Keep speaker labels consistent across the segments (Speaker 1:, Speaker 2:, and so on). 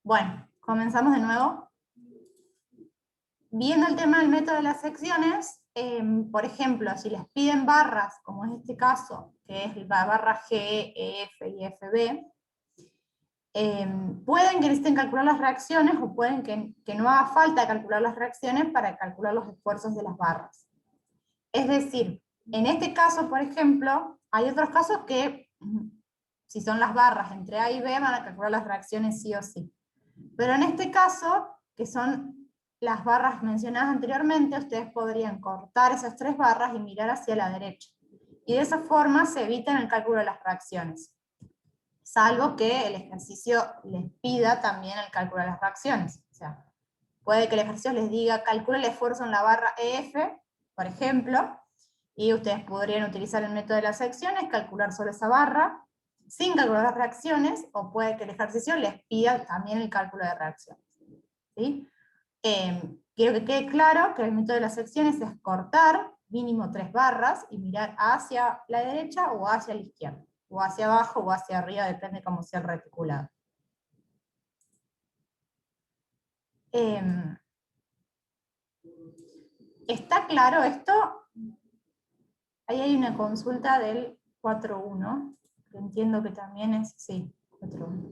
Speaker 1: Bueno, comenzamos de nuevo. Viendo el tema del método de las secciones, por ejemplo, si les piden barras, como es este caso, que es la barra G, EF y FB, pueden que necesiten calcular las reacciones o pueden que no haga falta calcular las reacciones para calcular los esfuerzos de las barras. Es decir, en este caso, por ejemplo, hay otros casos que, si son las barras entre A y B, van a calcular las reacciones sí o sí. Pero en este caso, que son las barras mencionadas anteriormente, ustedes podrían cortar esas tres barras y mirar hacia la derecha. Y de esa forma se evitan el cálculo de las reacciones. Salvo que el ejercicio les pida también el cálculo de las reacciones. O sea, puede que el ejercicio les diga, calcula el esfuerzo en la barra EF, por ejemplo, y ustedes podrían utilizar el método de las secciones, calcular solo esa barra, sin calcular las reacciones, o puede que el ejercicio les pida también el cálculo de reacciones. ¿Sí? Quiero que quede claro que el método de las secciones es cortar mínimo 3 barras y mirar hacia la derecha o hacia la izquierda, o hacia abajo o hacia arriba, depende cómo sea el reticulado. ¿Está claro esto? Ahí hay una consulta del 4.1, que entiendo que también es, sí, 4.1.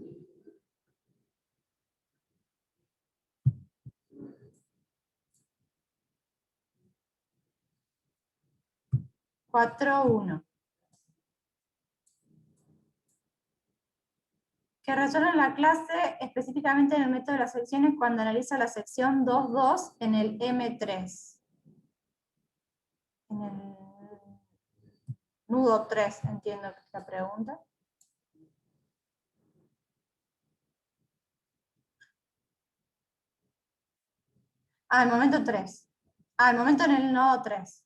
Speaker 1: Que resuelven la clase específicamente en el método de las secciones cuando analiza la sección 2.2 en el M3. En el nudo 3, entiendo que es la pregunta. Ah, el momento 3. Ah, el momento en el nodo 3.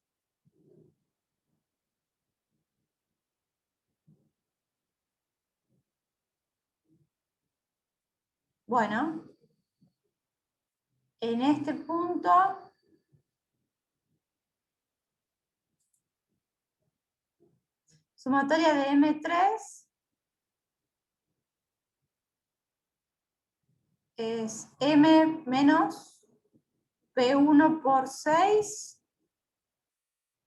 Speaker 1: Bueno, en este punto, sumatoria de M3 es M menos P1 por 6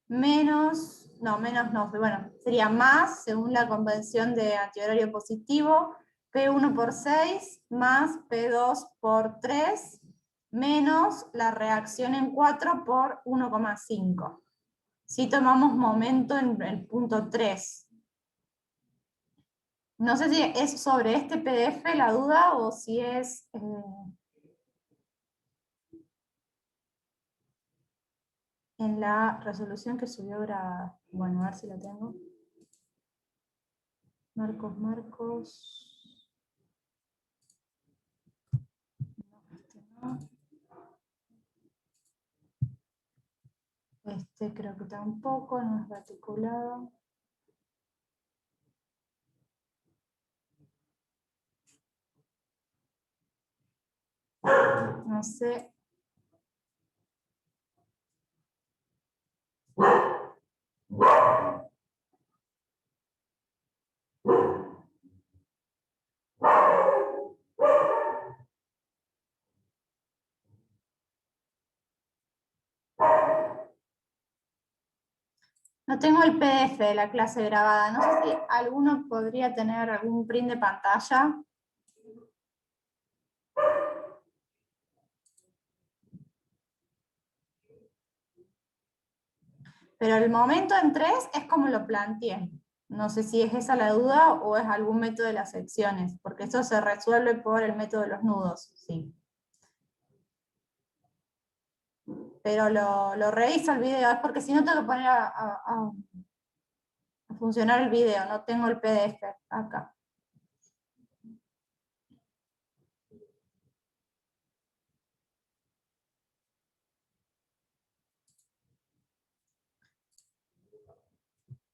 Speaker 1: menos, bueno, sería más, según la convención de antihorario positivo, P1 por 6 más P2 por 3 menos la reacción en 4 por 1,5. Si tomamos momento en el punto 3. No sé si es sobre este PDF la duda o si es... en la resolución que subió grabada. Bueno, a ver si la tengo. Marcos. No, este no. Este creo que tampoco, no es reticulado. No sé. No tengo el PDF de la clase grabada. No sé si alguno podría tener algún print de pantalla. Pero el momento en 3 es como lo planteé. No sé si es esa la duda o es algún método de las secciones, porque eso se resuelve por el método de los nudos, sí. Pero lo reviso el video, es porque si no tengo que poner a funcionar el video, no tengo el PDF acá.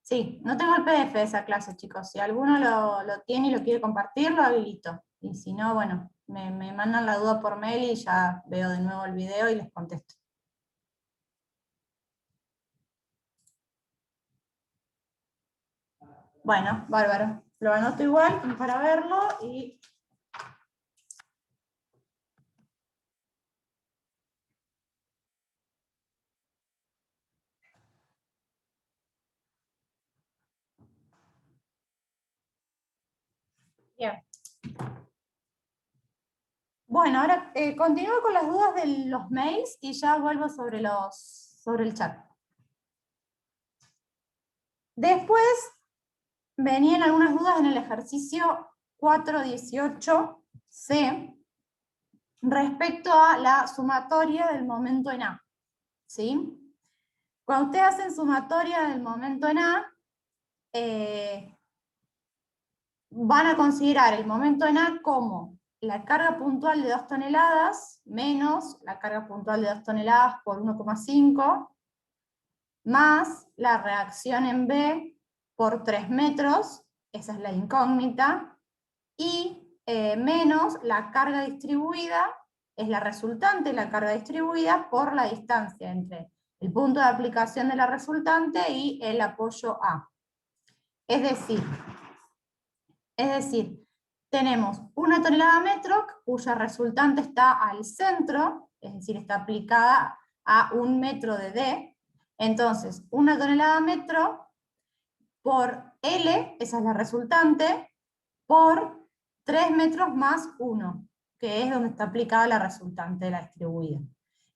Speaker 1: Sí, no tengo el PDF de esa clase, chicos. Si alguno lo tiene y lo quiere compartir, lo habilito. Y si no, bueno, me mandan la duda por mail y ya veo de nuevo el video y les contesto. Bueno, bárbaro. Lo anoto igual para verlo y Bien. Bueno, ahora continúo con las dudas de los mails y ya vuelvo sobre el chat. Después venían algunas dudas en el ejercicio 4.18c respecto a la sumatoria del momento en A. ¿Sí? Cuando ustedes hacen sumatoria del momento en A, van a considerar el momento en A como la carga puntual de 2 toneladas menos la carga puntual de 2 toneladas por 1,5 más la reacción en B por 3 metros, esa es la incógnita, y menos la carga distribuida, es la resultante, la carga distribuida por la distancia entre el punto de aplicación de la resultante y el apoyo A. Es decir, tenemos 1 tonelada metro cuya resultante está al centro, es decir, está aplicada a 1 metro de D. Entonces, 1 tonelada metro por L, esa es la resultante, por 3 metros más 1, que es donde está aplicada la resultante de la distribuida.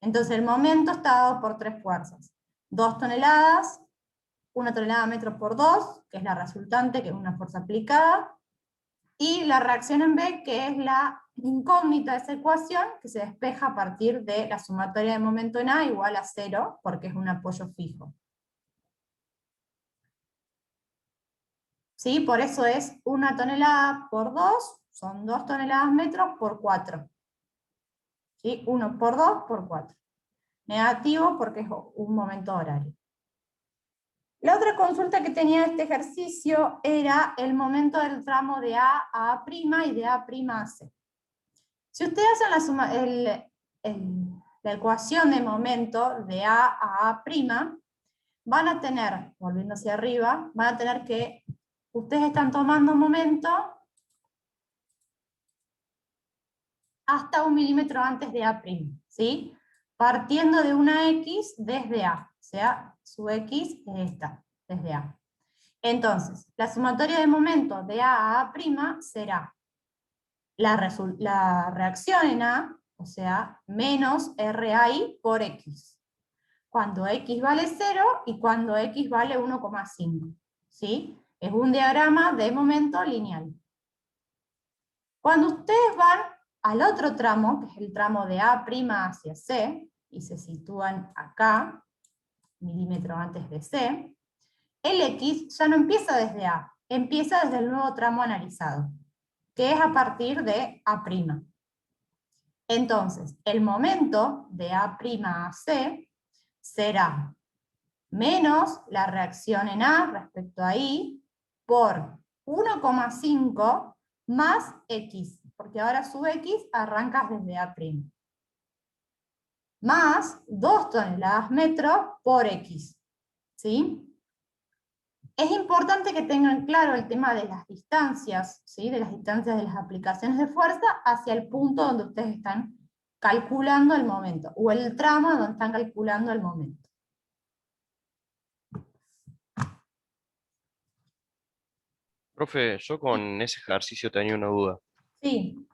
Speaker 1: Entonces el momento está dado por 3 fuerzas. 2 toneladas, 1 tonelada metro por 2, que es la resultante, que es una fuerza aplicada, y la reacción en B, que es la incógnita de esa ecuación, que se despeja a partir de la sumatoria de momento en A igual a 0, porque es un apoyo fijo. ¿Sí? Por eso es 1 tonelada por 2, son 2 toneladas metros por 4. ¿Sí? 1 por 2 por 4. Negativo porque es un momento horario. La otra consulta que tenía este ejercicio era el momento del tramo de A a A' y de A' a C. Si ustedes hacen la ecuación de momento de A a A', van a tener, volviendo hacia arriba, van a tener que ustedes están tomando momento hasta 1 milímetro antes de A', ¿sí? Partiendo de una X desde A, o sea, su X es esta, desde A. Entonces, la sumatoria de momento de A a A' será la reacción en A, o sea, menos RI por X, cuando X vale 0 y cuando X vale 1,5, ¿sí? Es un diagrama de momento lineal. Cuando ustedes van al otro tramo, que es el tramo de A' hacia C, y se sitúan acá, milímetro antes de C, el X ya no empieza desde A, empieza desde el nuevo tramo analizado, que es a partir de A'. Entonces, el momento de A' a C será menos la reacción en A respecto a I por 1,5 más X, porque ahora su X arranca desde A', más 2 toneladas metro por X, ¿sí? Es importante que tengan claro el tema de las distancias, ¿sí? De las distancias de las aplicaciones de fuerza hacia el punto donde ustedes están calculando el momento, o el tramo donde están calculando el momento.
Speaker 2: Profe, yo con ese ejercicio tenía una duda.
Speaker 1: Sí,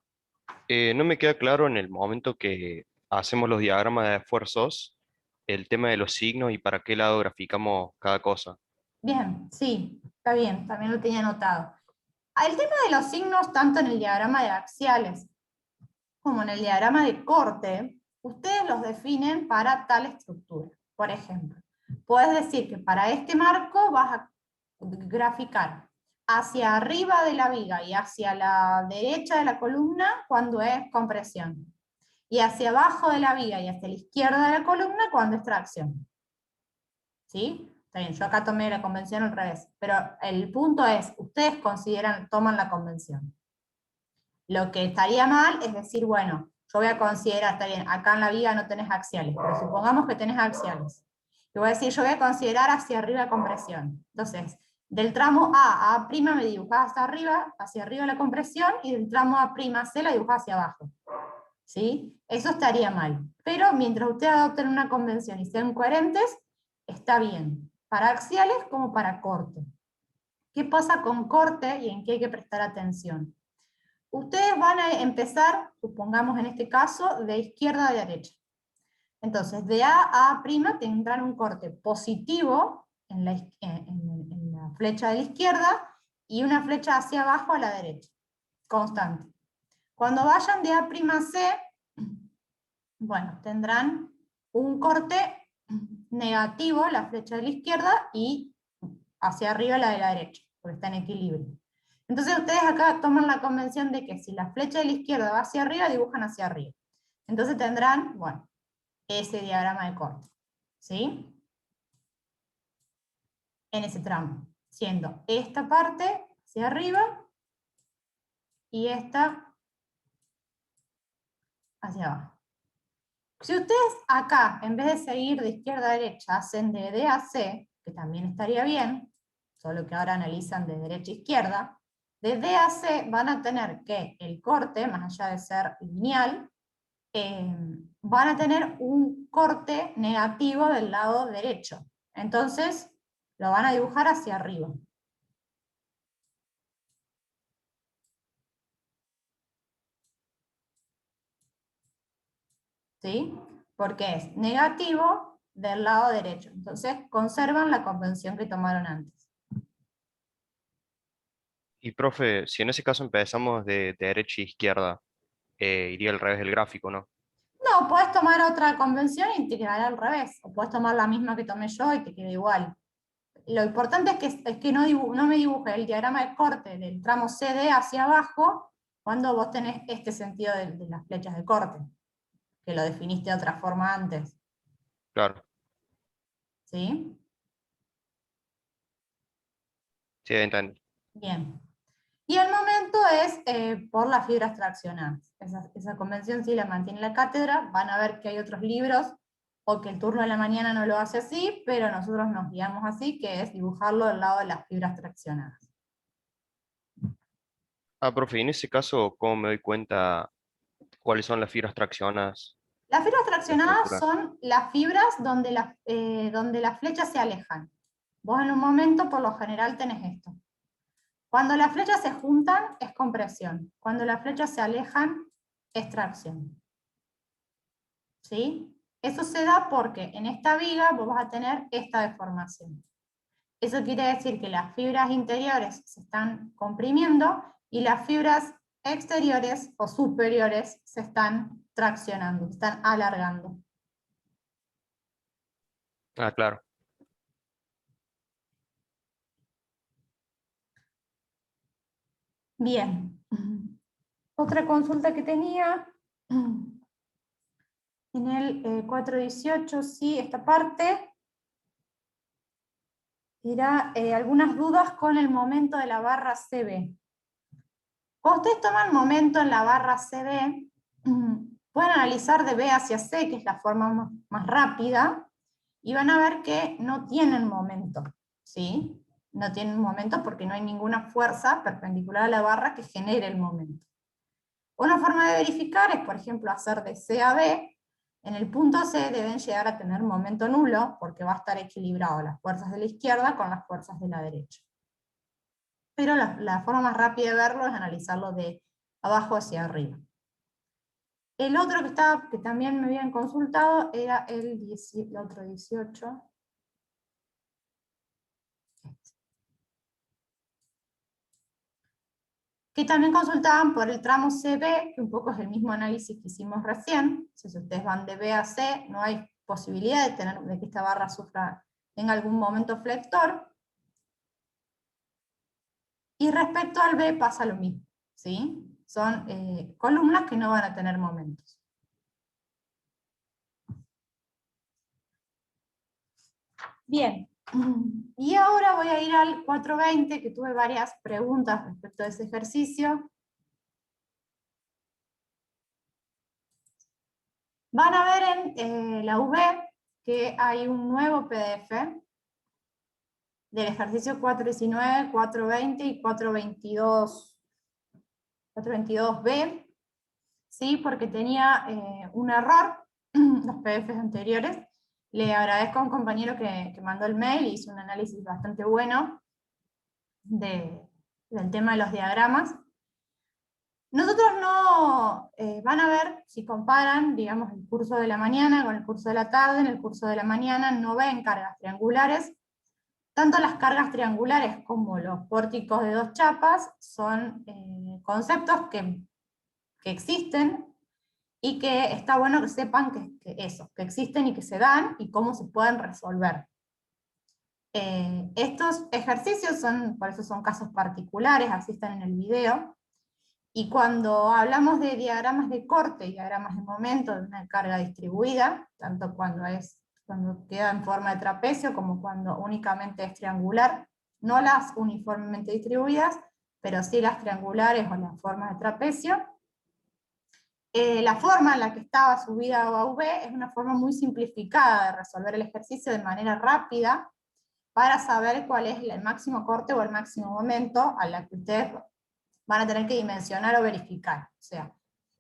Speaker 2: No me queda claro en el momento que hacemos los diagramas de esfuerzos, el tema de los signos y para qué lado graficamos cada cosa.
Speaker 1: bien, sí, está bien, también lo tenía anotado. El tema de los signos, tanto en el diagrama de axiales como en el diagrama de corte, ustedes los definen para tal estructura. Por ejemplo, puedes decir que para este marco vas a graficar hacia arriba de la viga y hacia la derecha de la columna cuando es compresión, y hacia abajo de la viga y hacia la izquierda de la columna cuando es tracción. ¿Sí? Está bien, yo acá tomé la convención al revés, pero el punto es, ustedes toman la convención. Lo que estaría mal es decir, bueno, yo voy a considerar, está bien, acá en la viga no tenés axiales, pero supongamos que tenés axiales. Y voy a decir, yo voy a considerar hacia arriba compresión. Entonces, del tramo A a A' me dibujás hacia arriba la compresión, y del tramo A' C la dibujás hacia abajo. ¿Sí? Eso estaría mal. Pero mientras ustedes adopten una convención y sean coherentes, está bien. Para axiales como para corte. ¿Qué pasa con corte y en qué hay que prestar atención? Ustedes van a empezar, supongamos en este caso, de izquierda a derecha. Entonces, de A a A' tendrán un corte positivo en la flecha de la izquierda y una flecha hacia abajo a la derecha, constante. Cuando vayan de A' a C, bueno, tendrán un corte negativo, la flecha de la izquierda, y hacia arriba la de la derecha, porque está en equilibrio. Entonces ustedes acá toman la convención de que si la flecha de la izquierda va hacia arriba, dibujan hacia arriba. Entonces tendrán, bueno, ese diagrama de corte, ¿sí? En ese tramo, siendo esta parte hacia arriba y esta hacia abajo. Si ustedes acá, en vez de seguir de izquierda a derecha, hacen de D a C, que también estaría bien, solo que ahora analizan de derecha a izquierda, de D a C van a tener que el corte, más allá de ser lineal, van a tener un corte negativo del lado derecho. Entonces, lo van a dibujar hacia arriba. ¿Sí? Porque es negativo del lado derecho. Entonces, conservan la convención que tomaron antes.
Speaker 2: Y profe, si en ese caso empezamos de derecha a izquierda, iría al revés del gráfico, ¿no?
Speaker 1: No, puedes tomar otra convención y te quedará al revés. O puedes tomar la misma que tomé yo y te queda igual. Lo importante es que no me dibuje el diagrama de corte del tramo CD hacia abajo cuando vos tenés este sentido de las flechas de corte, que lo definiste de otra forma antes.
Speaker 2: Claro,
Speaker 1: ¿Sí?
Speaker 2: sí, entendí.
Speaker 1: Bien. Y el momento es por las fibras traccionadas. Esa convención sí la mantiene la cátedra. Van a ver que hay otros libros, o que el turno de la mañana no lo hace así, pero nosotros nos guiamos así, que es dibujarlo del lado de las fibras traccionadas.
Speaker 2: Ah, profe, y en ese caso, ¿cómo me doy cuenta cuáles son las fibras traccionadas
Speaker 1: Las fibras
Speaker 2: de
Speaker 1: traccionadas
Speaker 2: estructura?
Speaker 1: son las fibras donde las flechas se alejan. Vos en un momento, por lo general, tenés esto. Cuando las flechas se juntan, es compresión. Cuando las flechas se alejan, es tracción. ¿Sí? Eso se da porque en esta viga vos vas a tener esta deformación. Eso quiere decir que las fibras interiores se están comprimiendo y las fibras exteriores o superiores se están traccionando, se están alargando.
Speaker 2: Ah, claro.
Speaker 1: Bien. Otra consulta que tenía en el 418, sí, esta parte, era algunas dudas con el momento de la barra CB. Cuando ustedes toman momento en la barra CB, pueden analizar de B hacia C, que es la forma más rápida, y van a ver que no tienen momento, ¿sí? No tienen momento porque no hay ninguna fuerza perpendicular a la barra que genere el momento. Una forma de verificar es, por ejemplo, hacer de C a B. En el punto C deben llegar a tener momento nulo, porque va a estar equilibrado las fuerzas de la izquierda con las fuerzas de la derecha. Pero la forma más rápida de verlo es analizarlo de abajo hacia arriba. El otro que también me habían consultado era el otro 18. Que también consultaban por el tramo CB, que un poco es el mismo análisis que hicimos recién. Si ustedes van de B a C, no hay posibilidad de que esta barra tenga algún momento flector. Y respecto al B pasa lo mismo, ¿sí? Son columnas que no van a tener momentos. Bien, y ahora voy a ir al 420, que tuve varias preguntas respecto a ese ejercicio. Van a ver en la UB que hay un nuevo PDF del ejercicio 419, 420 y 422, 422B, ¿sí? Porque tenía un error los PDFs anteriores. Le agradezco a un compañero que mandó el mail y hizo un análisis bastante bueno del tema de los diagramas. Nosotros no, van a ver, si comparan, digamos, el curso de la mañana con el curso de la tarde, en el curso de la mañana no ven cargas triangulares. Tanto las cargas triangulares como los pórticos de dos chapas son conceptos que existen y que está bueno que sepan que existen y que se dan y cómo se pueden resolver. Estos ejercicios por eso son casos particulares, así están en el video, y cuando hablamos de diagramas de corte y diagramas de momento de una carga distribuida, tanto cuando queda en forma de trapecio como cuando únicamente es triangular, no las uniformemente distribuidas, pero sí las triangulares o las formas de trapecio, la forma en la que estaba subida o a V es una forma muy simplificada de resolver el ejercicio de manera rápida para saber cuál es el máximo corte o el máximo momento a la que ustedes van a tener que dimensionar o verificar. O sea,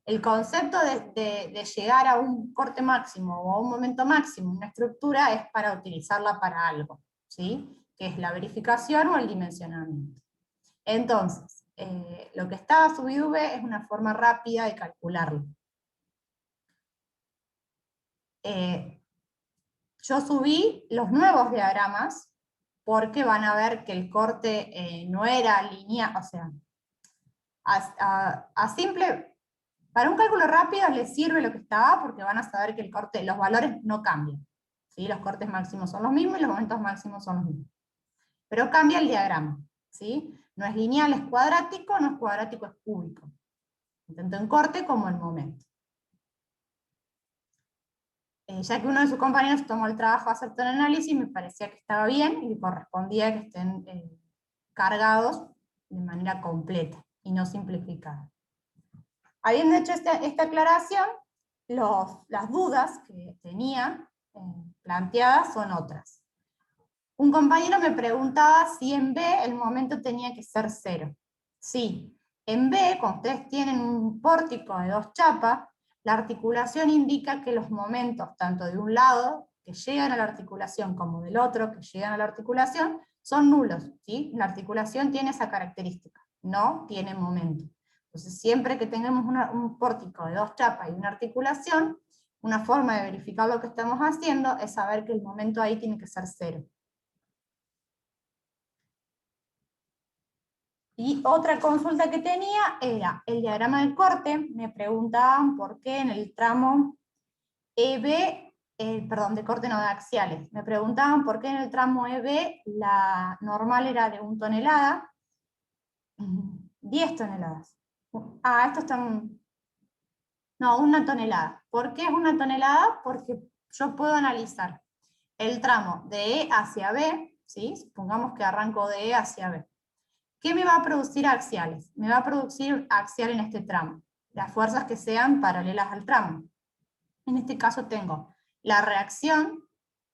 Speaker 1: el concepto de llegar a un corte máximo o a un momento máximo en una estructura es para utilizarla para algo, ¿sí? Que es la verificación o el dimensionamiento. Entonces, lo que está subido V es una forma rápida de calcularlo. Yo subí los nuevos diagramas porque van a ver que el corte no era lineal, o sea, para un cálculo rápido les sirve lo que estaba porque van a saber que el corte, los valores no cambian. ¿Sí? Los cortes máximos son los mismos y los momentos máximos son los mismos. Pero cambia el diagrama. ¿Sí? No es lineal, es cuadrático, no es cuadrático, es cúbico. Tanto en corte como en momento. Ya que uno de sus compañeros tomó el trabajo de hacer todo el análisis, me parecía que estaba bien y correspondía que estén cargados de manera completa y no simplificada. Habiendo hecho esta aclaración, las dudas que tenía planteadas son otras. Un compañero me preguntaba si en B el momento tenía que ser 0. Sí, en B, cuando ustedes tienen un pórtico de dos chapas, la articulación indica que los momentos, tanto de un lado que llegan a la articulación como del otro que llegan a la articulación, son nulos. ¿Sí? La articulación tiene esa característica, no tiene momento. Entonces, siempre que tengamos un pórtico de dos chapas y una articulación, una forma de verificar lo que estamos haciendo es saber que el momento ahí tiene que ser 0. Y otra consulta que tenía era el diagrama del corte. Me preguntaban por qué en el tramo EB, perdón, de corte no, de axiales. Me preguntaban por qué en el tramo EB la normal era de 1 tonelada, 10 toneladas. Ah, esto está... No, 1 tonelada. ¿Por qué es 1 tonelada? Porque yo puedo analizar el tramo de E hacia B, ¿sí? Supongamos que arranco de E hacia B. ¿Qué me va a producir axiales? Me va a producir axial en este tramo, las fuerzas que sean paralelas al tramo. En este caso tengo la reacción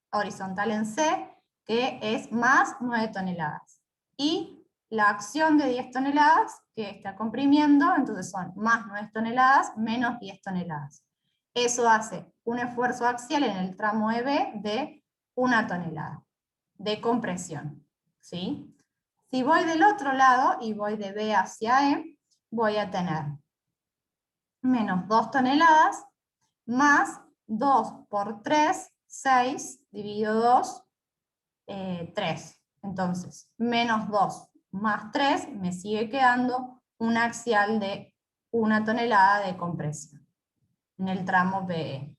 Speaker 1: horizontal en C, que es más 9 toneladas. Y la acción de 10 toneladas, que está comprimiendo, entonces son más 9 toneladas menos 10 toneladas. Eso hace un esfuerzo axial en el tramo EB de 1 tonelada de compresión. ¿Sí? Si voy del otro lado y voy de B hacia E, voy a tener menos 2 toneladas más 2 por 3, 6, dividido 2, 3. Entonces, menos 2 más 3 me sigue quedando un axial de 1 tonelada de compresión en el tramo BE.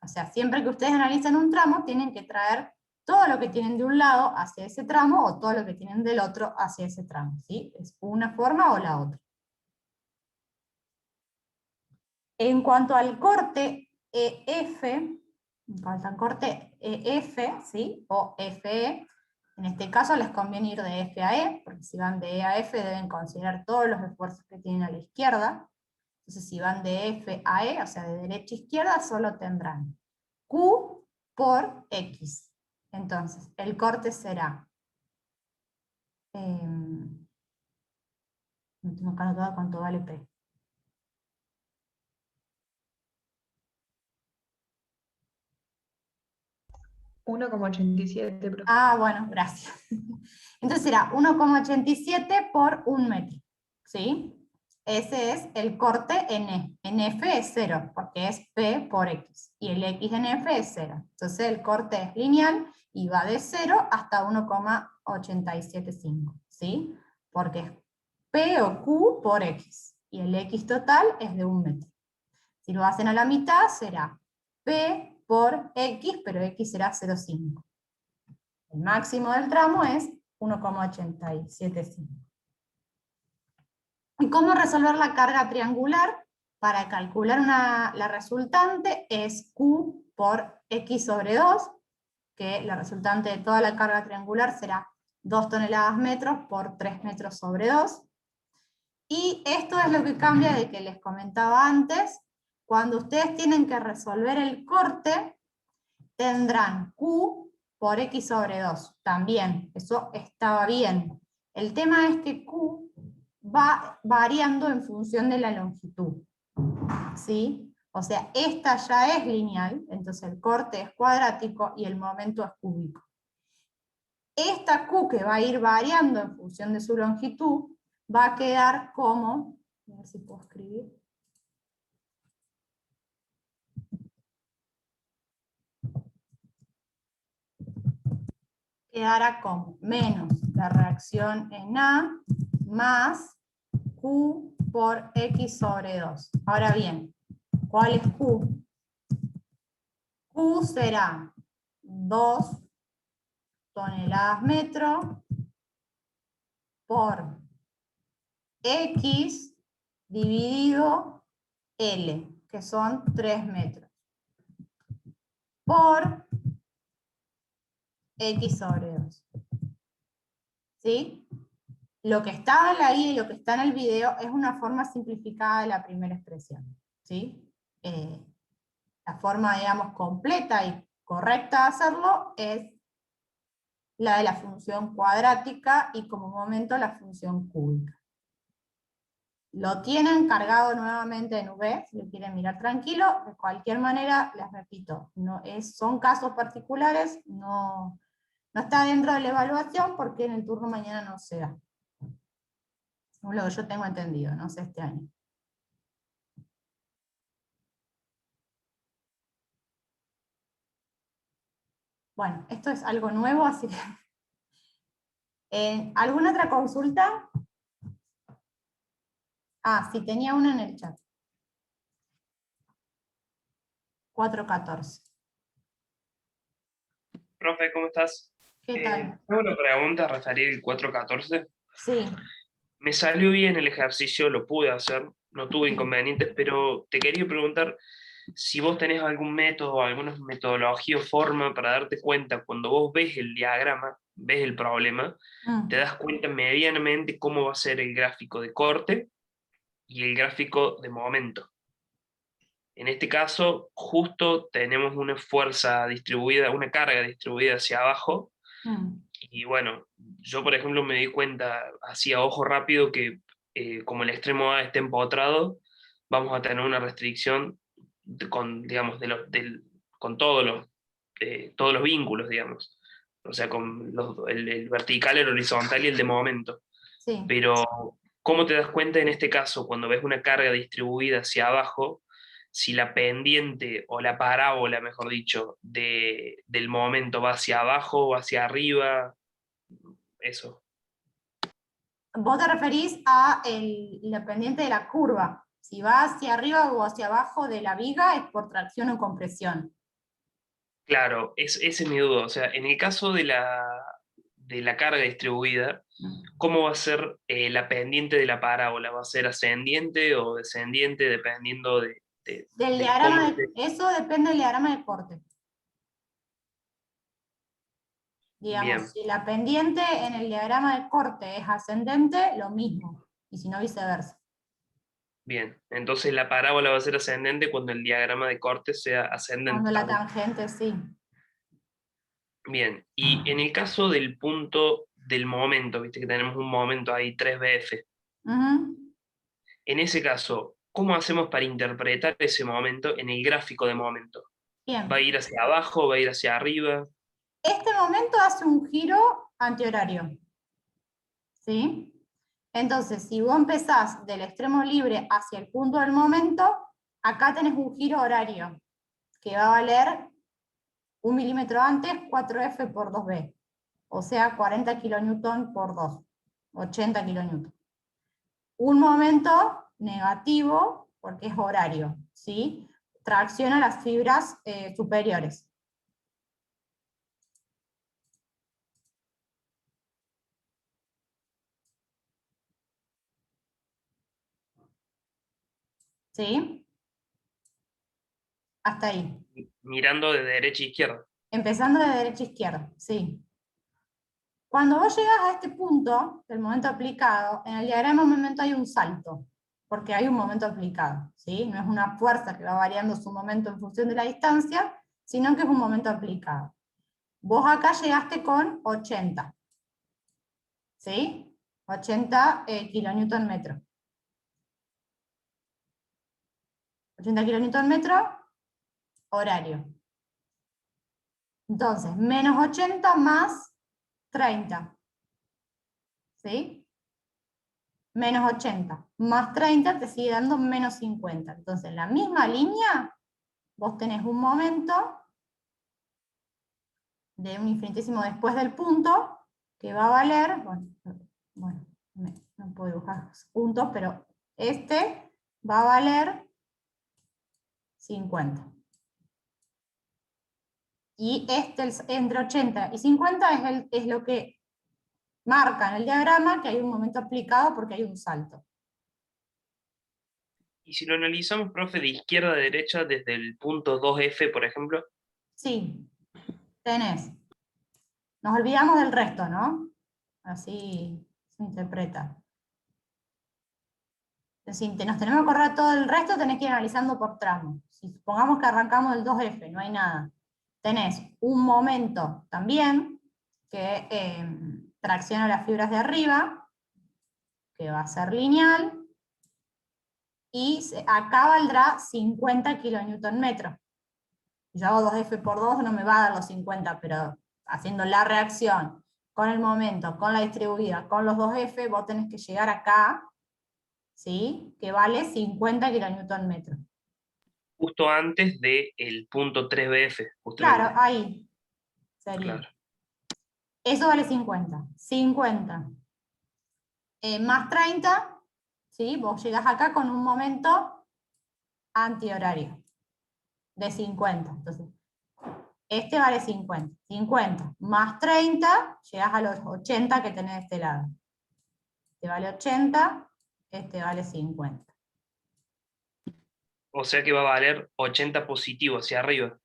Speaker 1: O sea, siempre que ustedes analicen un tramo, tienen que traer todo lo que tienen de un lado hacia ese tramo o todo lo que tienen del otro hacia ese tramo. ¿Sí? Es una forma o la otra. En cuanto al corte EF, ¿sí? O FE, en este caso les conviene ir de F a E, porque si van de E a F deben considerar todos los esfuerzos que tienen a la izquierda. Entonces si van de F a E, o sea de derecha a izquierda, solo tendrán Q por X. Entonces, el corte será... no tengo acá anotado cuánto vale P.
Speaker 3: $1,87,
Speaker 1: Ah, bueno, gracias. Entonces será 1,87 por 1 metro. ¿sí? Ese es el corte en F es 0, porque es P por X, y el X en F es 0. Entonces el corte es lineal y va de 0 hasta 1,875, ¿sí? Porque es P o Q por X, y el X total es de 1 metro. Si lo hacen a la mitad será P por X, pero X será 0,5. El máximo del tramo es 1,875. ¿Y cómo resolver la carga triangular? Para calcular la resultante es Q por X sobre 2, que la resultante de toda la carga triangular será 2 toneladas metros por 3 metros sobre 2. Y esto es lo que cambia de que les comentaba antes. Cuando ustedes tienen que resolver el corte, tendrán Q por X sobre 2. También, eso estaba bien. El tema es que Q va variando en función de la longitud, ¿sí? O sea, esta ya es lineal, entonces el corte es cuadrático y el momento es cúbico. Esta Q que va a ir variando en función de su longitud, va a quedar como, a ver si puedo escribir, quedará como menos la reacción en A más Q por X sobre 2. Ahora bien, ¿cuál es Q? Q será 2 toneladas metro por X dividido L, que son 3 metros, por X sobre 2. ¿Sí? Lo que está en la guía y lo que está en el video es una forma simplificada de la primera expresión, ¿sí? La forma, digamos, completa y correcta de hacerlo es la de la función cuadrática y como momento la función cúbica. Lo tienen cargado nuevamente en V, si lo quieren mirar tranquilo. De cualquier manera, les repito, son casos particulares, no está dentro de la evaluación porque en el turno mañana no se da. Según lo que yo tengo entendido, no sé este año. Bueno, esto es algo nuevo, así que... ¿alguna otra consulta? Ah, sí, tenía una en el chat. 414.
Speaker 3: Profe, ¿cómo estás?
Speaker 1: ¿Qué tal?
Speaker 3: Tengo una pregunta referida al 414.
Speaker 1: Sí.
Speaker 3: Me salió bien el ejercicio, lo pude hacer, no tuve inconvenientes, pero te quería preguntar si vos tenés algún método, alguna metodología o forma para darte cuenta cuando vos ves el diagrama, ves el problema, te das cuenta medianamente cómo va a ser el gráfico de corte y el gráfico de momento. En este caso, justo tenemos una fuerza distribuida, una carga distribuida hacia abajo. Y bueno, yo por ejemplo me di cuenta así a ojo rápido que como el extremo A está empotrado, vamos a tener una restricción con, digamos, con todos los vínculos, digamos. O sea, con el vertical, el horizontal y el de momento.
Speaker 1: Sí.
Speaker 3: Pero, ¿cómo te das cuenta en este caso cuando ves una carga distribuida hacia abajo? Si la pendiente o la parábola, mejor dicho, del momento va hacia abajo o hacia arriba, eso.
Speaker 1: Vos te referís a la pendiente de la curva. Si va hacia arriba o hacia abajo de la viga es por tracción o compresión.
Speaker 3: Claro, ese es mi duda. O sea, en el caso de la carga distribuida, ¿cómo va a ser la pendiente de la parábola? ¿Va a ser ascendiente o descendiente dependiendo
Speaker 1: Del
Speaker 3: de cómo
Speaker 1: diagrama
Speaker 3: esté?
Speaker 1: eso depende del diagrama de corte. Digamos,
Speaker 3: Bien,
Speaker 1: si la pendiente en el diagrama de corte es ascendente, lo mismo, y si no viceversa.
Speaker 3: bien. Entonces la parábola va a ser ascendente cuando el diagrama de corte sea ascendente
Speaker 1: Cuando la
Speaker 3: también.
Speaker 1: tangente, sí.
Speaker 3: Bien, y en el caso del punto del momento, viste que tenemos un momento ahí, 3BF, en ese caso, ¿cómo hacemos para interpretar ese momento en el gráfico de momento? ¿Va a
Speaker 1: Bien.
Speaker 3: ir hacia abajo? ¿Va a ir hacia arriba?
Speaker 1: Este momento hace un giro antihorario. ¿Sí? Entonces, si vos empezás del extremo libre hacia el punto del momento, acá tenés un giro horario, que va a valer 1 milímetro antes, 4F por 2B. O sea, 40 kilonewton por 2, 80 kilonewton. Un momento negativo, porque es horario, ¿sí? Tracciona las fibras superiores. ¿Sí? Hasta ahí.
Speaker 3: Mirando de derecha a izquierda.
Speaker 1: Empezando de derecha a izquierda, sí. Cuando vos llegas a este punto del momento aplicado, en el diagrama de momento hay un salto, porque hay un momento aplicado, ¿sí? No es una fuerza que va variando su momento en función de la distancia, sino que es un momento aplicado. Vos acá llegaste con 80, ¿sí? 80 kilonewton metro. 80 kilonewton metro, horario. Entonces, menos 80 más 30. ¿Sí? Menos 80 más 30 te sigue dando menos 50. Entonces, en la misma línea, vos tenés un momento de un infinitésimo después del punto, que va a valer, bueno, no puedo dibujar puntos, pero este va a valer 50. Y este, entre 80 y 50, es lo que marca en el diagrama que hay un momento aplicado porque hay un salto.
Speaker 3: Y si lo analizamos, profe, de izquierda a derecha, desde el punto 2F, por ejemplo.
Speaker 1: Sí, tenés. Nos olvidamos del resto, ¿no? Así se interpreta. Si nos tenemos que correr todo el resto, tenés que ir analizando por tramos. Si supongamos que arrancamos del 2F, no hay nada. Tenés un momento también que tracciona las fibras de arriba, que va a ser lineal, y acá valdrá 50 kilonewton metro. Si yo hago 2F por 2 no me va a dar los 50, pero haciendo la reacción con el momento, con la distribuida, con los 2F, vos tenés que llegar acá, ¿sí? Que vale 50 kilonewton metro.
Speaker 3: Justo antes del punto 3BF.
Speaker 1: Claro, ahí sería.
Speaker 3: Claro.
Speaker 1: Eso vale 50. 50 más 30, ¿sí? Vos llegás acá con un momento antihorario de 50. Entonces, este vale 50. 50 más 30, llegás a los 80 que tenés de este lado. Este vale 80, este vale 50.
Speaker 3: O sea que va a valer 80 positivo hacia arriba.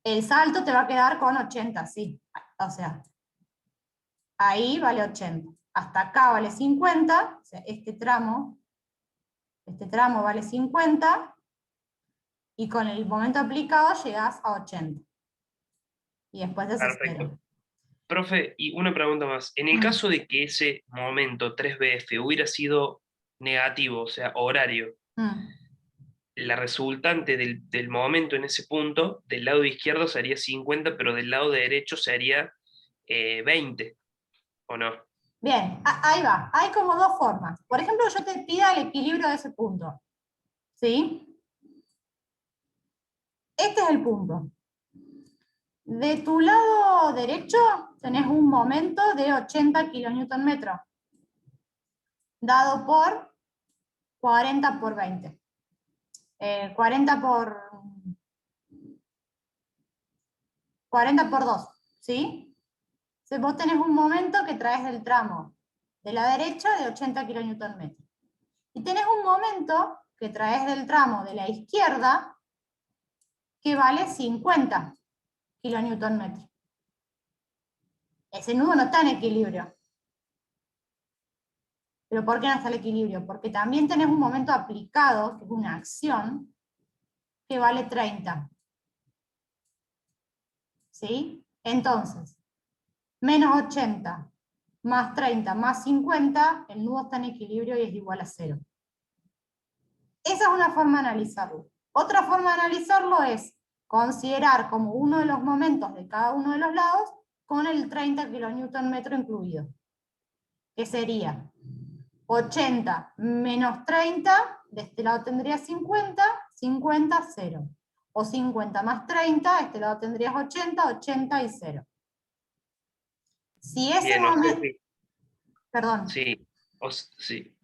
Speaker 1: El salto te va a quedar con 80, sí. O sea, ahí vale 80. Hasta acá vale 50, o sea, este tramo vale 50, y con el momento aplicado llegás a 80. Y después de
Speaker 3: Perfecto.
Speaker 1: 0.
Speaker 3: Profe, y una pregunta más. En el caso de que ese momento 3BF hubiera sido negativo, o sea, horario, la resultante del momento en ese punto, del lado izquierdo sería 50, pero del lado derecho sería 20, ¿o no?
Speaker 1: Bien, ahí va. Hay como dos formas. Por ejemplo, yo te pida el equilibrio de ese punto. ¿Sí? Este es el punto. De tu lado derecho tenés un momento de 80 kilonewton metro, dado por 40 por 20. 40 por 2, ¿sí? Entonces vos tenés un momento que traes del tramo de la derecha de 80 kilonewton metro. Y tenés un momento que traes del tramo de la izquierda que vale 50 kilonewton metro. Ese nudo no está en equilibrio. ¿Pero por qué no está el equilibrio? Porque también tenés un momento aplicado, que es una acción, que vale 30. ¿Sí? Entonces, menos 80 más 30 más 50, el nudo está en equilibrio y es igual a 0. Esa es una forma de analizarlo. Otra forma de analizarlo es considerar como uno de los momentos de cada uno de los lados con el 30 kilonewton metro incluido. que sería 80 menos 30, de este lado tendría 50, 50, 0. O 50 más 30, de este lado tendrías 80, 80 y 0. Si ese
Speaker 3: Bien, no sé
Speaker 1: momento...
Speaker 3: si...
Speaker 1: Perdón.
Speaker 3: Sí,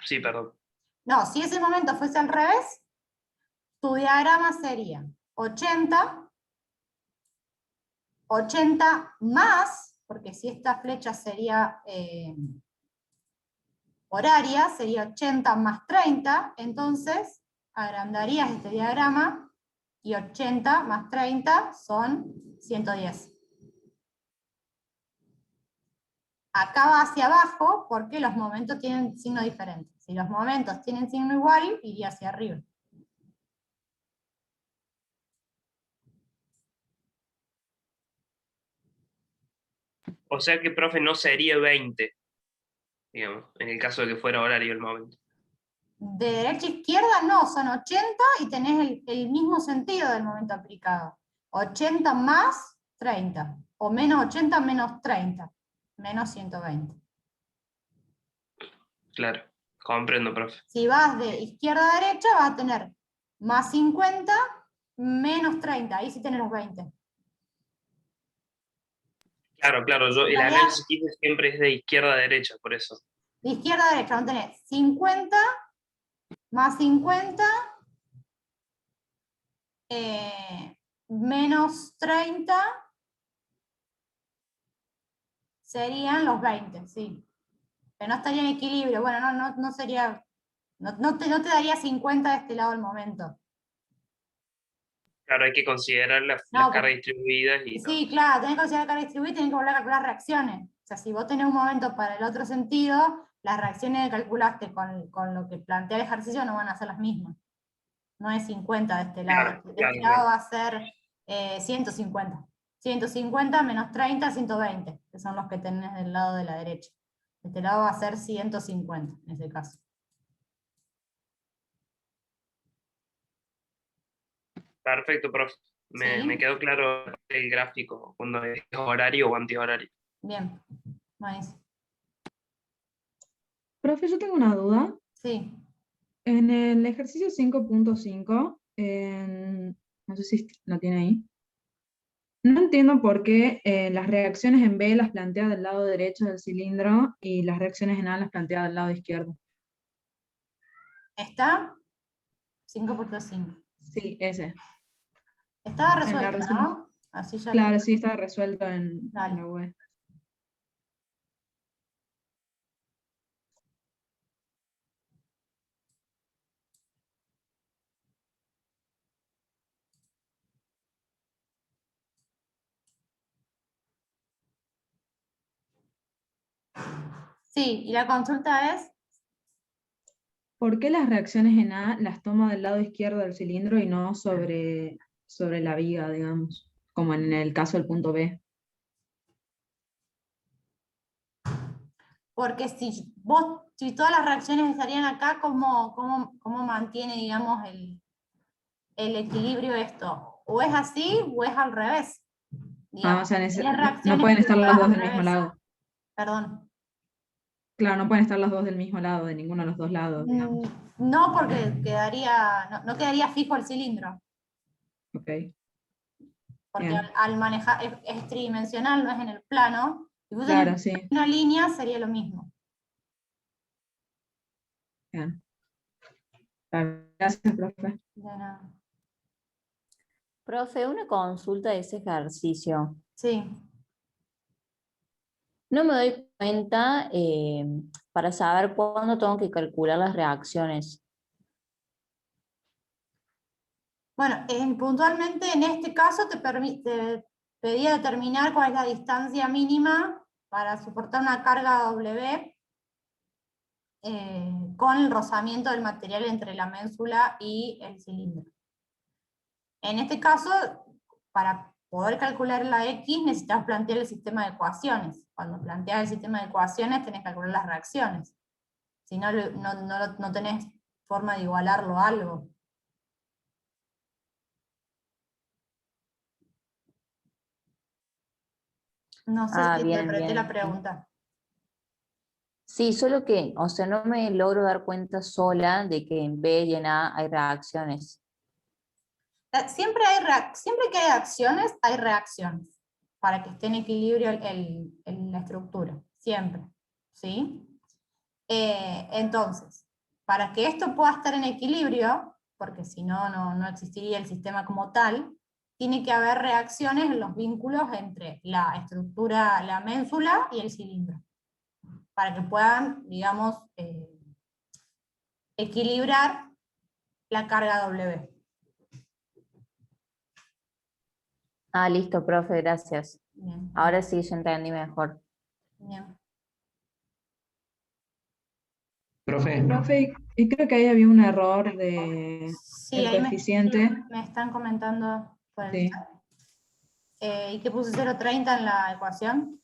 Speaker 3: sí, perdón.
Speaker 1: No, si ese momento fuese al revés, tu diagrama sería 80, 80 más, porque si esta flecha sería horaria, sería 80 más 30, entonces agrandarías este diagrama y 80 más 30 son 110. Acá va hacia abajo porque los momentos tienen signo diferente. Si los momentos tienen signo igual, iría hacia arriba.
Speaker 3: O sea que, profe, no sería 20, digamos, en el caso de que fuera horario el momento.
Speaker 1: De derecha a izquierda no, son 80 y tenés el mismo sentido del momento aplicado. 80 más 30, o menos 80 menos 30, menos 120.
Speaker 3: Claro, comprendo, profe.
Speaker 1: Si vas de izquierda a derecha vas a tener más 50 menos 30, ahí sí tenés los 20.
Speaker 3: Claro, yo, el análisis que hice siempre es de izquierda a derecha, por eso.
Speaker 1: De izquierda a derecha van a tener 50 más 50 menos 30 serían los 20, sí. Pero no estaría en equilibrio, bueno, no sería, no te daría 50 de este lado del momento.
Speaker 3: Claro, hay que considerar las
Speaker 1: No,
Speaker 3: cargas distribuidas y todo.
Speaker 1: sí, claro, tenés que considerar carga distribuida y tenés que volver a calcular reacciones. O sea, si vos tenés un momento para el otro sentido, las reacciones que calculaste con lo que plantea el ejercicio no van a ser las mismas. No es 50 de este lado.
Speaker 3: Claro,
Speaker 1: De este lado va a ser 150. 150 menos 30, 120, que son los que tenés del lado de la derecha. De este lado va a ser 150 en ese caso.
Speaker 3: Perfecto, profe. Me
Speaker 1: ¿Sí?
Speaker 3: quedó claro el gráfico, cuando es horario o antihorario.
Speaker 1: Bien. Buenísimo.
Speaker 4: Profe, yo tengo una duda.
Speaker 1: Sí.
Speaker 4: En el ejercicio 5.5, no sé si lo tiene ahí, no entiendo por qué las reacciones en B las plantea del lado derecho del cilindro y las reacciones en A las plantea del lado izquierdo.
Speaker 1: ¿Está? 5.5.
Speaker 4: Sí, ese.
Speaker 1: Estaba
Speaker 4: En la
Speaker 1: resuelto,
Speaker 4: resolución.
Speaker 1: ¿no? Así ya
Speaker 4: Claro, sí, está resuelto en
Speaker 1: Dale.
Speaker 4: la web.
Speaker 1: Sí, y la consulta es,
Speaker 4: ¿Por qué las reacciones en A las toma del lado izquierdo del cilindro y no sobre la viga, digamos, como en el caso del punto B?
Speaker 1: porque si todas las reacciones estarían acá, ¿cómo mantiene, digamos, el equilibrio esto? O es así o es al revés.
Speaker 4: Ah, o
Speaker 1: Digamos,
Speaker 4: sea,
Speaker 1: las
Speaker 4: no
Speaker 1: reacciones
Speaker 4: pueden estar las
Speaker 1: colocadas
Speaker 4: dos
Speaker 1: al
Speaker 4: del mismo
Speaker 1: revés.
Speaker 4: lado.
Speaker 1: Perdón.
Speaker 4: Claro, no pueden estar las dos del mismo lado, de ninguno de los dos lados, digamos.
Speaker 1: No, porque no quedaría fijo el cilindro.
Speaker 4: Ok,
Speaker 1: Porque
Speaker 4: bien.
Speaker 1: al manejar, es tridimensional, no es en el plano. Si vos tenés
Speaker 4: Claro, sí,
Speaker 1: una línea, sería lo mismo.
Speaker 4: bien. Claro, gracias, profe.
Speaker 1: De nada.
Speaker 5: Profe, una consulta de ese ejercicio.
Speaker 1: Sí.
Speaker 5: No me doy cuenta para saber cuándo tengo que calcular las reacciones.
Speaker 1: Bueno, puntualmente en este caso te pedía determinar cuál es la distancia mínima para soportar una carga W con el rozamiento del material entre la ménsula y el cilindro. En este caso, para poder calcular la X necesitas plantear el sistema de ecuaciones. Cuando planteas el sistema de ecuaciones tenés que calcular las reacciones. Si no, no tenés forma de igualarlo a algo. No sé si
Speaker 5: Bien,
Speaker 1: interpreté la
Speaker 5: bien.
Speaker 1: pregunta.
Speaker 5: Sí, solo que, o sea, no me logro dar cuenta sola de que en B y en A hay reacciones.
Speaker 1: Siempre que hay acciones, hay reacciones, para que esté en equilibrio la estructura, siempre, ¿sí? Entonces, para que esto pueda estar en equilibrio, porque si no, no existiría el sistema como tal, tiene que haber reacciones en los vínculos entre la estructura, la ménsula y el cilindro, para que puedan, digamos, equilibrar la carga W.
Speaker 5: Ah, listo, profe, gracias.
Speaker 1: Bien,
Speaker 5: Ahora sí, yo entendí mejor.
Speaker 1: bien.
Speaker 6: Profe,
Speaker 4: Profe, y creo que ahí había un error de
Speaker 1: Sí,
Speaker 4: el
Speaker 1: ahí
Speaker 4: coeficiente.
Speaker 1: me están comentando por el
Speaker 4: Sí,
Speaker 1: chat. ¿Y qué puse 0,30 en la ecuación?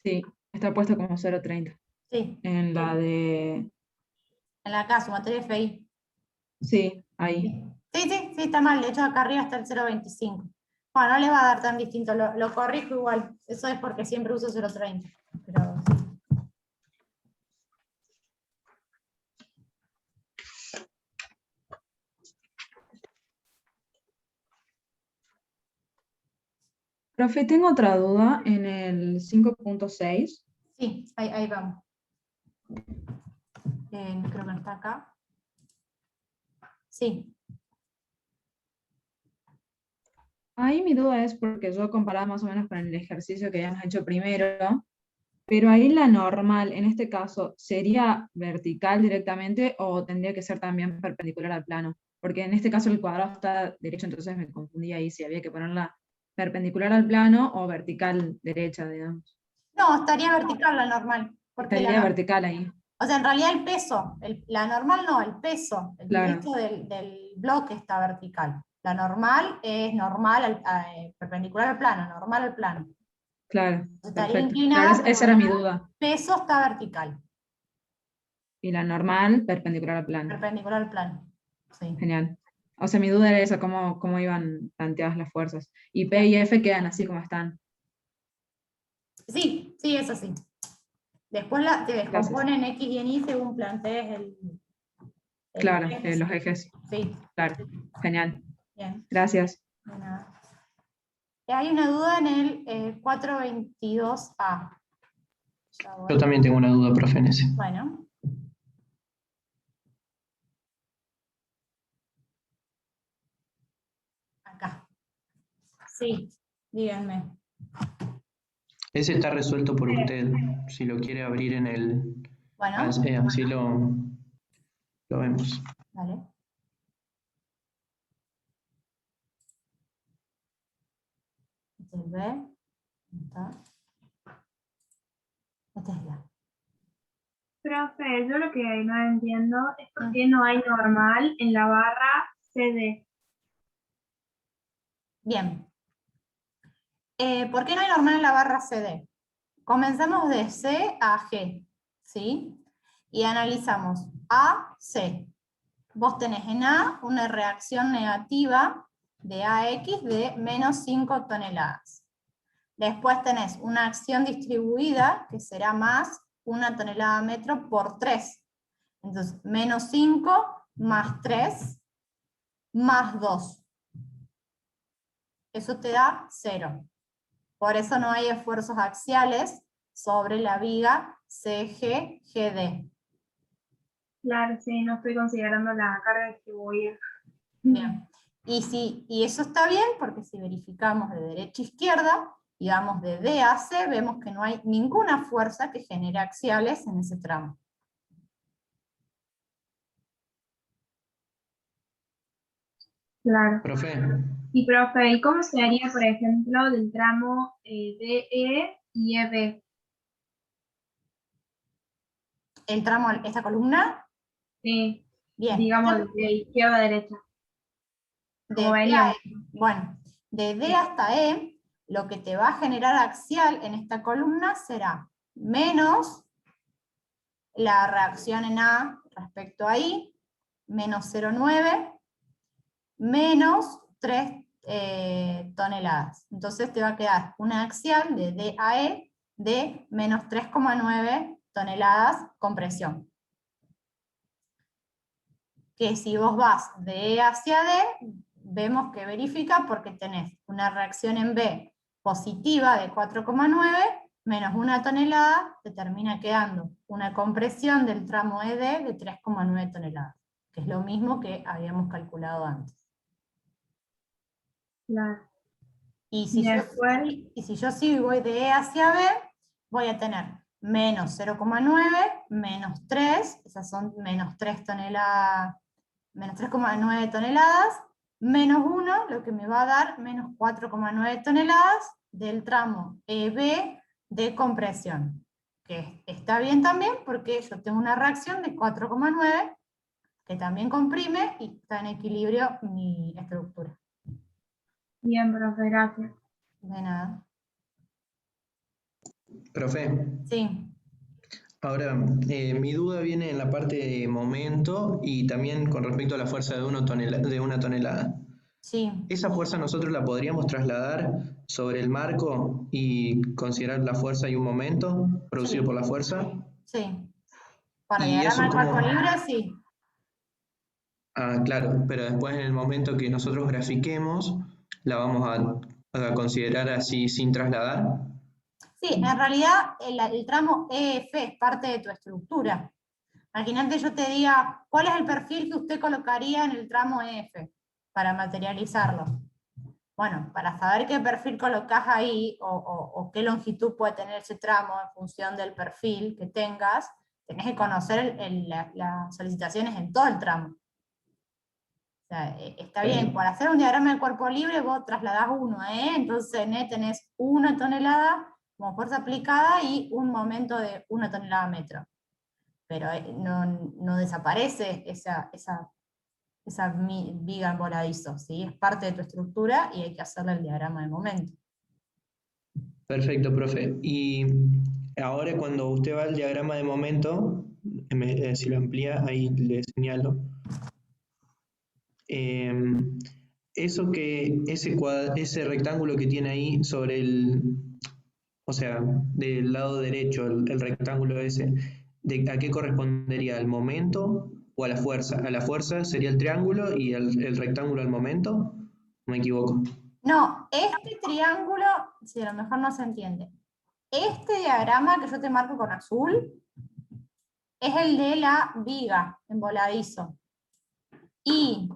Speaker 4: sí, está puesto como 0,30.
Speaker 1: Sí,
Speaker 4: En la de...
Speaker 1: en la K, sumatoria FI.
Speaker 4: Sí, ahí.
Speaker 1: Sí, está mal. De hecho, acá arriba está el 0,25. Bueno, no le va a dar tan distinto. Lo corrijo igual. Eso es porque siempre uso 0,30. Pero sí.
Speaker 4: Profe, tengo otra duda en el 5.6.
Speaker 1: Sí, ahí vamos. Creo que no está acá. Sí.
Speaker 4: Ahí mi duda es porque yo comparaba más o menos con el ejercicio que habíamos hecho primero, pero ahí la normal, en este caso, ¿sería vertical directamente o tendría que ser también perpendicular al plano? Porque en este caso el cuadrado está derecho, entonces me confundí ahí si había que ponerla perpendicular al plano o vertical derecha, digamos.
Speaker 1: No, estaría vertical la normal. Porque
Speaker 4: Estaría vertical ahí,
Speaker 1: o sea, en realidad el peso, la normal no, el peso, el
Speaker 4: claro,
Speaker 1: peso del bloque está vertical. La normal es normal, perpendicular al plano, normal al plano.
Speaker 4: claro,
Speaker 1: Estaría
Speaker 4: perfecto.
Speaker 1: inclinada,
Speaker 4: Claro,
Speaker 1: pero
Speaker 4: esa era mi duda.
Speaker 1: el peso está vertical,
Speaker 4: Y la normal, perpendicular al plano.
Speaker 1: perpendicular al plano. Sí.
Speaker 4: Genial. O sea, mi duda era esa, cómo iban planteadas las fuerzas. Y P y F quedan así como están.
Speaker 1: Sí, es así. Después te
Speaker 4: Gracias.
Speaker 1: descompone en X y en Y según plantees el
Speaker 4: Claro,
Speaker 1: eje.
Speaker 4: los ejes.
Speaker 1: Sí,
Speaker 4: Claro. Genial.
Speaker 1: bien.
Speaker 4: Gracias.
Speaker 1: De nada. Hay una duda en el 422A. Ya voy.
Speaker 6: yo también tengo una duda, profe, en ese.
Speaker 1: Bueno. Acá. Sí, díganme.
Speaker 6: Ese está resuelto por usted. Si lo quiere abrir en el...
Speaker 1: Bueno,
Speaker 6: Así lo vemos.
Speaker 1: vale. Este es el B. Ahí está. Esta es la.
Speaker 7: Profe, yo lo que no entiendo es por qué no hay normal en la barra CD.
Speaker 1: Bien. ¿Por qué no hay normal en la barra CD? Comenzamos de C a G, ¿sí? Y analizamos A, C. Vos tenés en A una reacción negativa de AX de menos 5 toneladas. Después tenés una acción distribuida que será más 1 tonelada metro por 3. Entonces, menos 5 más 3 más 2. Eso te da 0. Por eso no hay esfuerzos axiales sobre la viga CG-GD.
Speaker 7: Claro, sí, no estoy considerando la carga distribuida.
Speaker 1: Bien. Y eso está bien porque si verificamos de derecha a izquierda y vamos de D a C, vemos que no hay ninguna fuerza que genere axiales en ese tramo.
Speaker 7: Claro.
Speaker 6: Profe,
Speaker 7: Y profe, ¿y cómo se haría, por ejemplo, del tramo DE y EB?
Speaker 1: El tramo, esta columna,
Speaker 7: Sí,
Speaker 1: bien.
Speaker 7: digamos, de izquierda a derecha. Como
Speaker 1: De D a
Speaker 7: veníamos.
Speaker 1: E. Bueno, de D hasta E, lo que te va a generar axial en esta columna será menos la reacción en A respecto a I, menos 0,9, menos 3 toneladas. Entonces te va a quedar una axial de D a E de menos 3,9 toneladas compresión. Que si vos vas de E hacia D, vemos que verifica porque tenés una reacción en B positiva de 4,9 menos 1 tonelada, te termina quedando una compresión del tramo ED de 3,9 toneladas, que es lo mismo que habíamos calculado antes.
Speaker 7: Claro.
Speaker 1: Y si yo sigo y voy de E hacia B, voy a tener menos 0,9, menos 3, esas son menos 3 toneladas, menos 3,9 toneladas, menos 1, lo que me va a dar menos 4,9 toneladas del tramo EB de compresión. Que está bien también porque yo tengo una reacción de 4,9 que también comprime y está en equilibrio mi estructura.
Speaker 7: Bien, profe, gracias.
Speaker 1: De nada.
Speaker 6: Profe,
Speaker 1: Sí.
Speaker 6: ahora mi duda viene en la parte de momento y también con respecto a la fuerza de una tonelada.
Speaker 1: Sí.
Speaker 6: ¿Esa fuerza nosotros la podríamos trasladar sobre el marco y considerar la fuerza y un momento producido por la fuerza?
Speaker 1: Sí. Para
Speaker 6: ¿Y
Speaker 1: diagrama de
Speaker 6: eso
Speaker 1: cuerpo
Speaker 6: cómo?
Speaker 1: libre, sí.
Speaker 6: Ah, claro, pero después en el momento que nosotros grafiquemos, la vamos a considerar así sin trasladar.
Speaker 1: Sí, en realidad el tramo EF es parte de tu estructura. Imagínate yo te diga, ¿cuál es el perfil que usted colocaría en el tramo EF para materializarlo? Bueno, para saber qué perfil colocas ahí o qué longitud puede tener ese tramo en función del perfil que tengas, tenés que conocer las solicitaciones en todo el tramo. O sea, está bien, para hacer un diagrama de cuerpo libre vos trasladás uno, entonces en E tenés 1 tonelada como fuerza aplicada y un momento de 1 tonelada metro. Pero no desaparece esa viga en voladizo, ¿sí? Es parte de tu estructura y hay que hacerle el diagrama de momento.
Speaker 6: Perfecto, profe. Y ahora cuando usted va al diagrama de momento, si lo amplía, ahí le señalo. Ese rectángulo que tiene ahí sobre o sea, del lado derecho, el rectángulo ese, ¿a qué correspondería? ¿Al momento o a la fuerza? A la fuerza sería el triángulo y el rectángulo al momento. ¿Me equivoco?
Speaker 1: No, este triángulo, si a lo mejor no se entiende, este diagrama que yo te marco con azul es el de la viga en voladizo. Y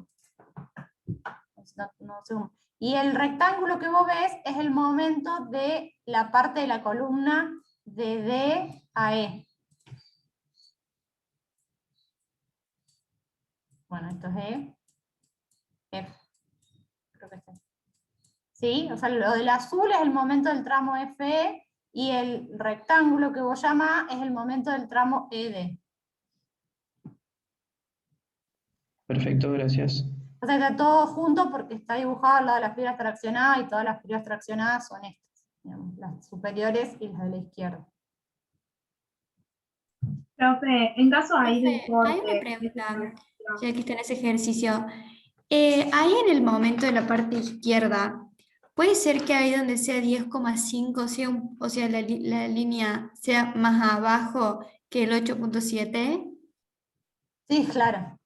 Speaker 1: y el rectángulo que vos ves es el momento de la parte de la columna de D a E. Bueno, esto es E, F. Creo que está. ¿Sí? O sea, lo del azul es el momento del tramo FE y el rectángulo que vos llamás es el momento del tramo ED.
Speaker 6: Perfecto, gracias.
Speaker 1: O sea, está todo junto porque está dibujado al lado de las fibras traccionadas y todas las fibras traccionadas son estas, digamos, las superiores y las de la izquierda.
Speaker 7: Profe, en caso ahí del
Speaker 8: Profe, hay una
Speaker 7: corte,
Speaker 8: pregunta, ya que está en ese ejercicio. Ahí en el momento de la parte izquierda, ¿puede ser que ahí donde sea 10,5, o sea, la línea sea más abajo que el 8,7?
Speaker 1: Sí, claro.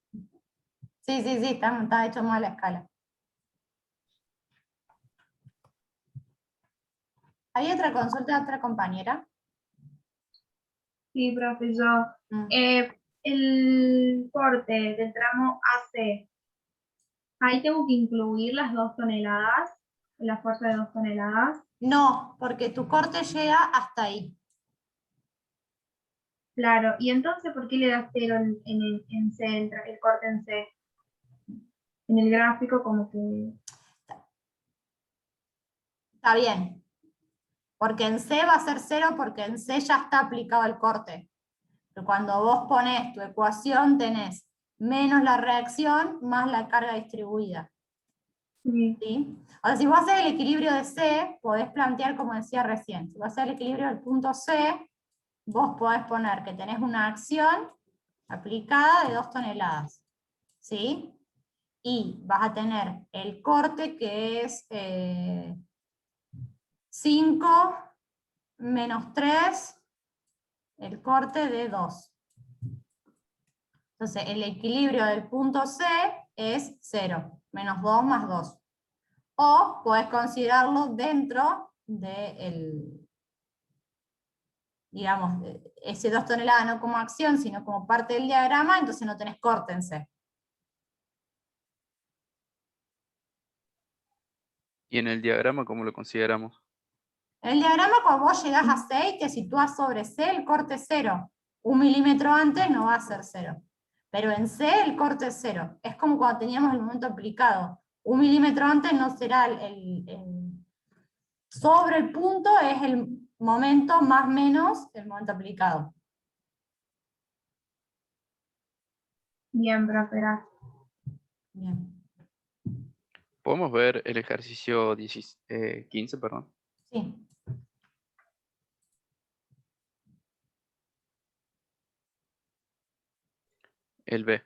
Speaker 1: Sí, está hecho mal la escala. ¿Hay otra consulta de otra compañera?
Speaker 7: Sí, profe, yo.
Speaker 1: Mm.
Speaker 7: El corte del tramo AC, ahí tengo que incluir las 2 toneladas, la fuerza de 2 toneladas.
Speaker 1: No, porque tu corte llega hasta ahí.
Speaker 7: Claro, y entonces, ¿por qué le das 0 en C, el corte en C? En el gráfico como que...
Speaker 1: Está bien. Porque en C va a ser 0 porque en C ya está aplicado el corte. Pero cuando vos pones tu ecuación tenés menos la reacción más la carga distribuida.
Speaker 7: Sí.
Speaker 1: ¿Sí? Ahora, si vos haces el equilibrio de C, podés plantear como decía recién. Si vos haces el equilibrio del punto C, vos podés poner que tenés una acción aplicada de 2 toneladas. ¿Sí? Y vas a tener el corte que es 5 menos 3, el corte de 2. Entonces, el equilibrio del punto C es 0, menos 2 más 2. O podés considerarlo dentro de digamos, ese 2 toneladas no como acción, sino como parte del diagrama, entonces no tenés corte en C.
Speaker 9: ¿Y en el diagrama cómo lo consideramos?
Speaker 1: En el diagrama, cuando vos llegás a C y te sitúas sobre C, el corte es 0. 1 milímetro antes no va a ser 0. Pero en C el corte es 0. Es como cuando teníamos el momento aplicado. 1 milímetro antes no será sobre el punto, es el momento más menos el momento aplicado.
Speaker 7: Bien, profe, gracias.
Speaker 1: Bien.
Speaker 9: ¿Podemos ver el ejercicio 15, perdón?
Speaker 1: Sí.
Speaker 9: El B.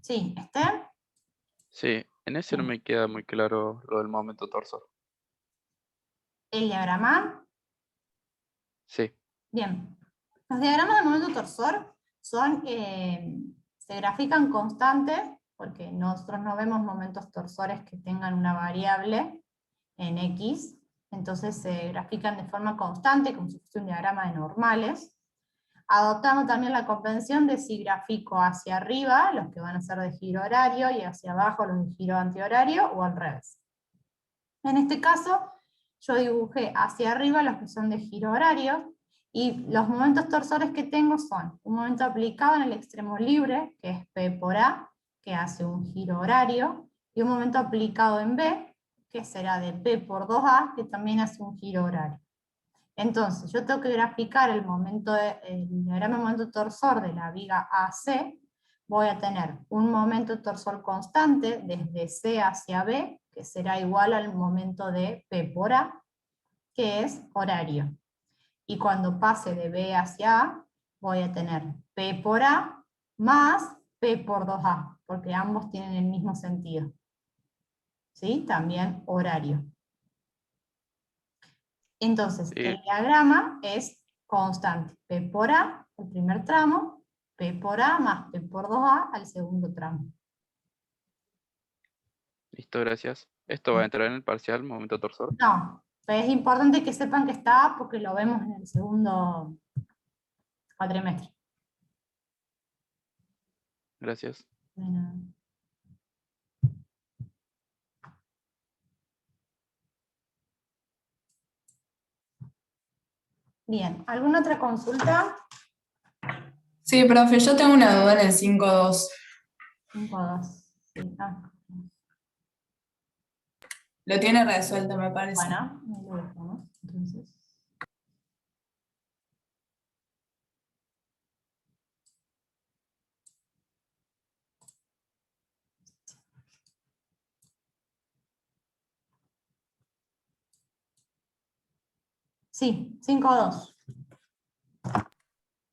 Speaker 1: Sí, ¿este?
Speaker 9: Sí, en ese no me queda muy claro lo del momento torsor.
Speaker 1: ¿El diagrama?
Speaker 9: Sí,
Speaker 1: Bien. Los diagramas de momento torsor son, se grafican constantes, porque nosotros no vemos momentos torsores que tengan una variable en X, entonces se grafican de forma constante, como si fuese un diagrama de normales, adoptando también la convención de si grafico hacia arriba, los que van a ser de giro horario, y hacia abajo los de giro antihorario, o al revés. En este caso, yo dibujé hacia arriba los que son de giro horario, y los momentos torsores que tengo son un momento aplicado en el extremo libre, que es P por A, que hace un giro horario, y un momento aplicado en B, que será de P por 2A, que también hace un giro horario. Entonces, yo tengo que graficar el diagrama de momento torsor de la viga AC. Voy a tener un momento torsor constante desde C hacia B, que será igual al momento de P por A, que es horario. Y cuando pase de B hacia A, voy a tener P por A más P por 2A, porque ambos tienen el mismo sentido. ¿Sí? También horario. Entonces,
Speaker 9: sí,
Speaker 1: el diagrama es constante. P por A, el primer tramo, P por A más P por 2A al segundo tramo.
Speaker 9: listo, gracias. ¿Esto va a entrar en el parcial, momento torsor?
Speaker 1: No, pero es importante que sepan que está porque lo vemos en el segundo cuatrimestre.
Speaker 9: Gracias.
Speaker 1: Bueno. Bien, ¿alguna otra consulta?
Speaker 10: Sí, profe, yo tengo una duda en el 5.2.
Speaker 1: 5-2. Sí,
Speaker 10: Lo tiene resuelto, me parece.
Speaker 1: bueno, ahí lo dejamos. Entonces. Sí, 5-2.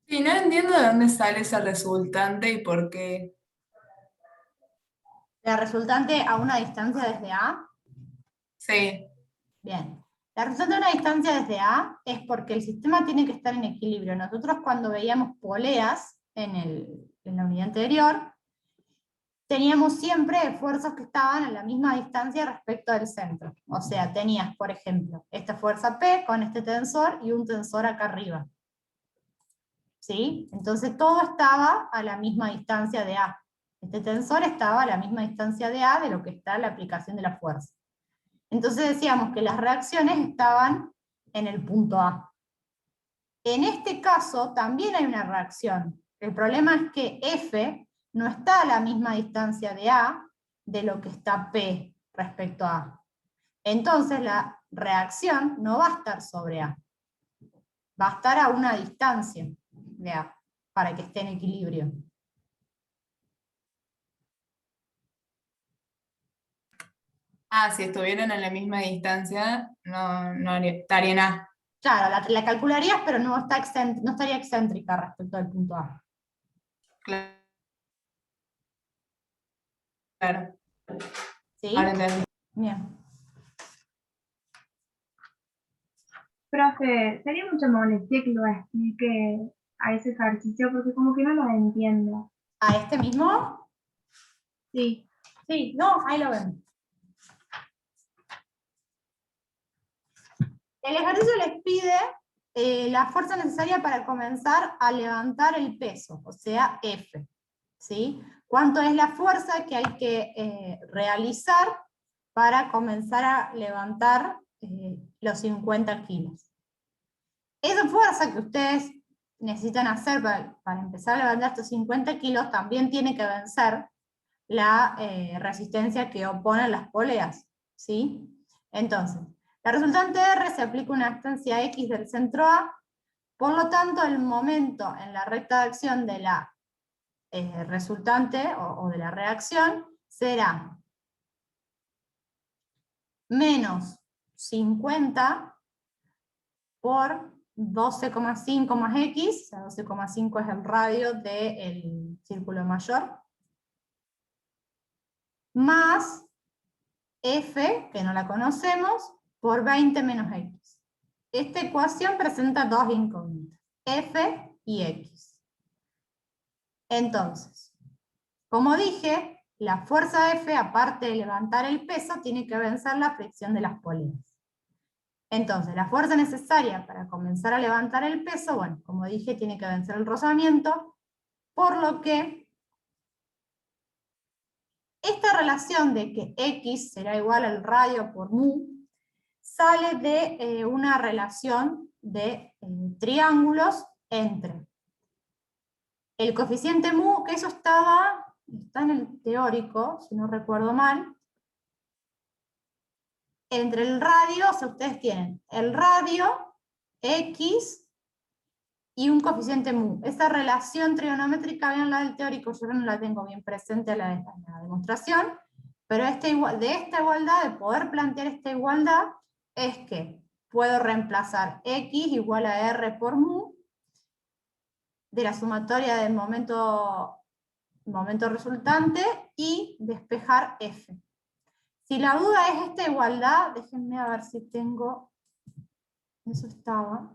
Speaker 10: Sí, no entiendo de dónde sale ese resultante y por qué.
Speaker 1: La resultante a una distancia desde A.
Speaker 10: Sí,
Speaker 1: Bien. La resultante de una distancia desde A es porque el sistema tiene que estar en equilibrio. Nosotros cuando veíamos poleas en la unidad anterior, teníamos siempre esfuerzos que estaban a la misma distancia respecto del centro. O sea, tenías, por ejemplo, esta fuerza P con este tensor y un tensor acá arriba. ¿Sí? Entonces todo estaba a la misma distancia de A. Este tensor estaba a la misma distancia de A de lo que está la aplicación de la fuerza. Entonces decíamos que las reacciones estaban en el punto A. En este caso también hay una reacción. El problema es que F no está a la misma distancia de A de lo que está P respecto a A. Entonces la reacción no va a estar sobre A. Va a estar a una distancia de A para que esté en equilibrio.
Speaker 10: si estuvieran en la misma distancia, no estaría en A.
Speaker 1: Claro, la calcularías, pero no estaría excéntrica respecto al punto A.
Speaker 10: Claro.
Speaker 1: ¿Sí?
Speaker 10: Ahora entendí.
Speaker 1: Bien.
Speaker 7: Profe, sería mucha molestia que lo explique a ese ejercicio porque como que no lo entiendo.
Speaker 1: ¿A este mismo?
Speaker 7: Sí.
Speaker 1: Sí, no, ahí lo ven. El ejercicio les pide la fuerza necesaria para comenzar a levantar el peso, o sea, F. ¿Sí? ¿Cuánto es la fuerza que hay que realizar para comenzar a levantar los 50 kilos? Esa fuerza que ustedes necesitan hacer para empezar a levantar estos 50 kilos también tiene que vencer la resistencia que oponen las poleas, ¿sí? Entonces, la resultante R se aplica una distancia X del centro A, por lo tanto el momento en la recta de acción de la resultante o de la reacción será menos 50 por 12,5 más X, o sea, 12,5 es el radio del círculo mayor, más F, que no la conocemos, por 20 menos X. Esta ecuación presenta dos incógnitas, F y X. Entonces, como dije, la fuerza F, aparte de levantar el peso, tiene que vencer la fricción de las poleas. Entonces, la fuerza necesaria para comenzar a levantar el peso, bueno, como dije, tiene que vencer el rozamiento, por lo que esta relación de que X será igual al radio por mu, sale de una relación de triángulos entre el coeficiente mu, que eso está en el teórico, si no recuerdo mal, entre el radio, o sea, ustedes tienen el radio, X, y un coeficiente mu. Esa relación trigonométrica, vean la del teórico, yo no la tengo bien presente en la demostración, pero de esta igualdad, de poder plantear esta igualdad, es que puedo reemplazar X igual a R por mu, de la sumatoria del momento resultante, y despejar F. Si la duda es esta igualdad, déjenme a ver si tengo, eso estaba.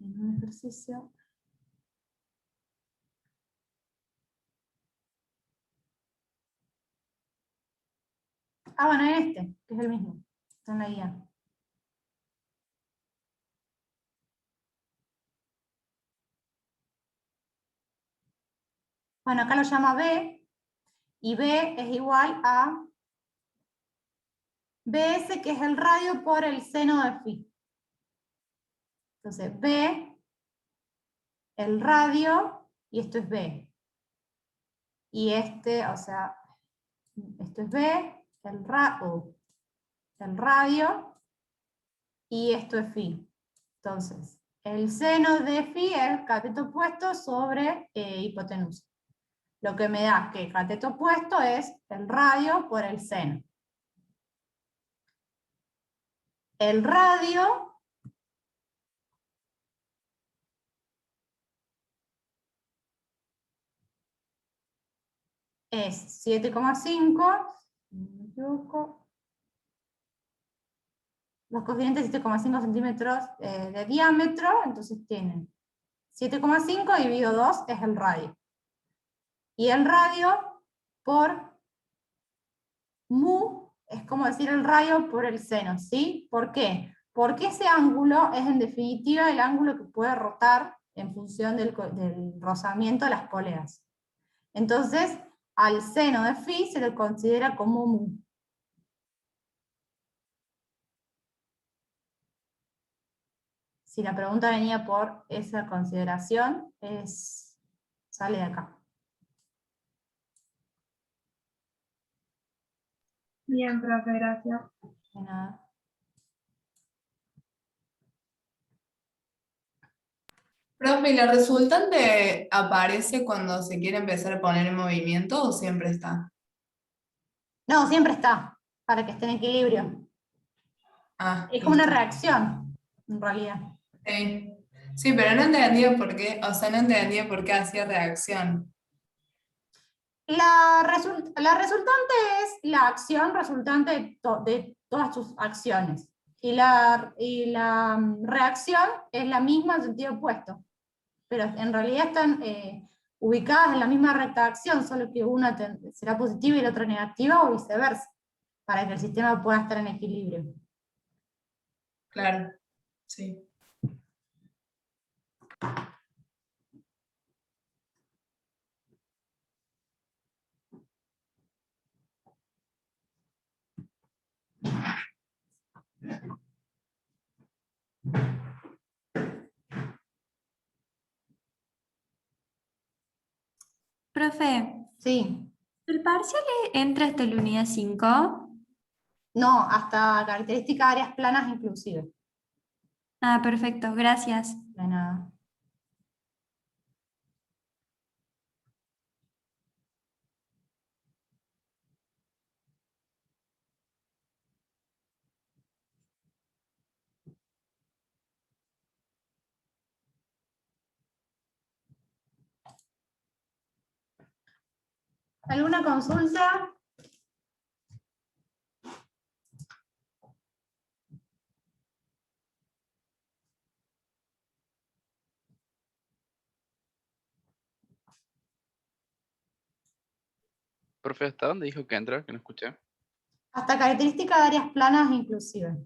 Speaker 1: En un ejercicio. Ah, bueno, en este, que es el mismo, está en la guía. Bueno, acá lo llama B, y B es igual a BS, que es el radio por el seno de phi. Entonces, B, el radio, y esto es B. Y este, o sea, esto es B, el radio, y esto es phi. Entonces, el seno de phi es el cateto opuesto sobre hipotenusa. Lo que me da que el cateto opuesto es el radio por el seno. El radio es 7,5, si no me equivoco. Los coeficientes 7,5 centímetros de diámetro, entonces tienen 7,5 dividido 2 es el radio. Y el radio por mu es como decir el radio por el seno, ¿sí? ¿Por qué? Porque ese ángulo es en definitiva el ángulo que puede rotar en función del rozamiento de las poleas. Entonces, al seno de phi se le considera como mu. Si la pregunta venía por esa consideración, sale de acá.
Speaker 7: Bien, profe, gracias.
Speaker 1: De nada.
Speaker 10: Profe, ¿y la resultante aparece cuando se quiere empezar a poner en movimiento o siempre está?
Speaker 1: No, siempre está, para que esté en equilibrio.
Speaker 10: Ah,
Speaker 1: Es como una
Speaker 10: listo.
Speaker 1: reacción, en realidad.
Speaker 10: Sí. Sí, pero no entendía por qué, o sea, no entendía por qué hacía reacción.
Speaker 1: La resultante es la acción resultante de todas tus acciones. Y la reacción es la misma en sentido opuesto. Pero en realidad están ubicadas en la misma recta de acción, solo que una será positiva y la otra negativa o viceversa, para que el sistema pueda estar en equilibrio.
Speaker 10: Claro, sí.
Speaker 8: Profe,
Speaker 1: Sí.
Speaker 8: ¿el parcial entra hasta la unidad 5?
Speaker 1: No, hasta características de áreas planas inclusive.
Speaker 8: Ah, perfecto, gracias.
Speaker 1: De nada. ¿Alguna consulta?
Speaker 9: Profe, ¿hasta dónde dijo que entra? Que no escuché.
Speaker 1: Hasta características de áreas planas inclusive.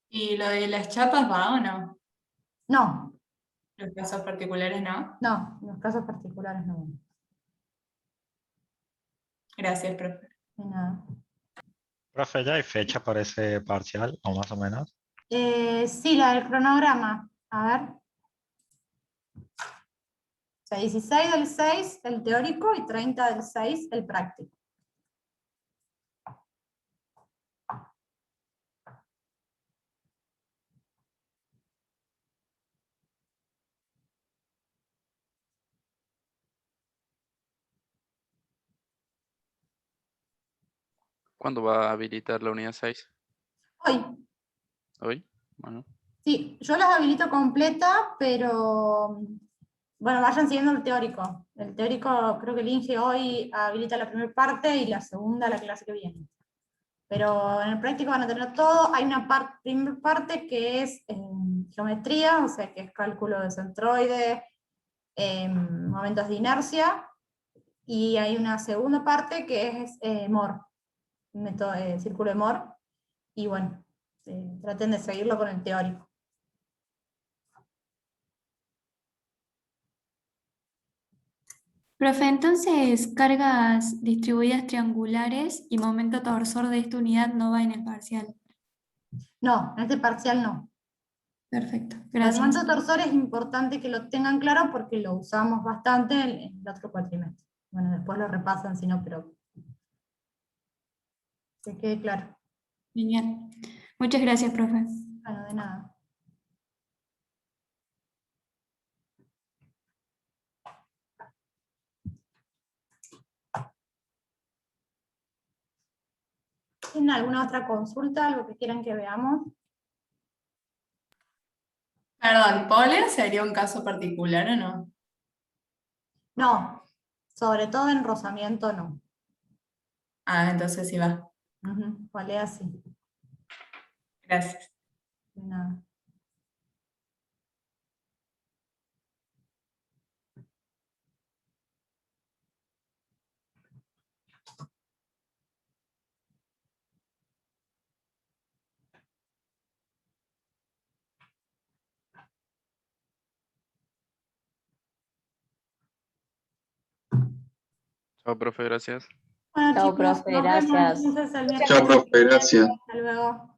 Speaker 10: ¿Y lo de las chapas va o no?
Speaker 1: No,
Speaker 10: Los casos particulares no.
Speaker 1: no, en los casos particulares no.
Speaker 10: Gracias, profe.
Speaker 1: De nada.
Speaker 11: Profe, ¿ya hay fecha para ese parcial, o más o menos?
Speaker 1: Sí, la del cronograma. A ver. O sea, 16 del 6 el teórico y 30 del 6 el práctico.
Speaker 9: ¿Cuándo va a habilitar la unidad 6?
Speaker 1: Hoy.
Speaker 9: ¿Hoy? Bueno.
Speaker 1: Sí, yo las habilito completa, pero bueno, vayan siguiendo el teórico. El teórico, creo que el INGE hoy habilita la primera parte y la segunda la clase que viene. Pero en el práctico van a tener todo. Hay una primera parte que es geometría, o sea, que es cálculo de centroide, momentos de inercia, y hay una segunda parte que es MOR, método, círculo de MOR, y bueno, traten de seguirlo con el teórico.
Speaker 8: Profe, entonces, cargas distribuidas triangulares y momento torsor de esta unidad no va en el parcial.
Speaker 1: No, en este parcial no.
Speaker 8: Perfecto,
Speaker 1: El
Speaker 8: gracias.
Speaker 1: momento torsor es importante que lo tengan claro porque lo usamos bastante en el otro cuatrimestre. Bueno, después lo repasan si no, pero que quede claro.
Speaker 8: Genial. Muchas gracias, profe.
Speaker 1: Bueno, de nada. ¿Tienen alguna otra consulta, algo que quieran que veamos?
Speaker 10: Perdón, ¿pole sería un caso particular o no?
Speaker 1: No, sobre todo en rozamiento no.
Speaker 10: Ah, entonces sí va.
Speaker 1: Polea sí.
Speaker 10: Gracias.
Speaker 1: De nada.
Speaker 9: Chao, profe, gracias.
Speaker 1: Bueno,
Speaker 5: Chao,
Speaker 1: chicos,
Speaker 5: profe,
Speaker 1: nos vemos
Speaker 5: gracias.
Speaker 1: entonces el
Speaker 12: Chao,
Speaker 1: miércoles.
Speaker 12: profe, gracias.
Speaker 1: Hasta luego.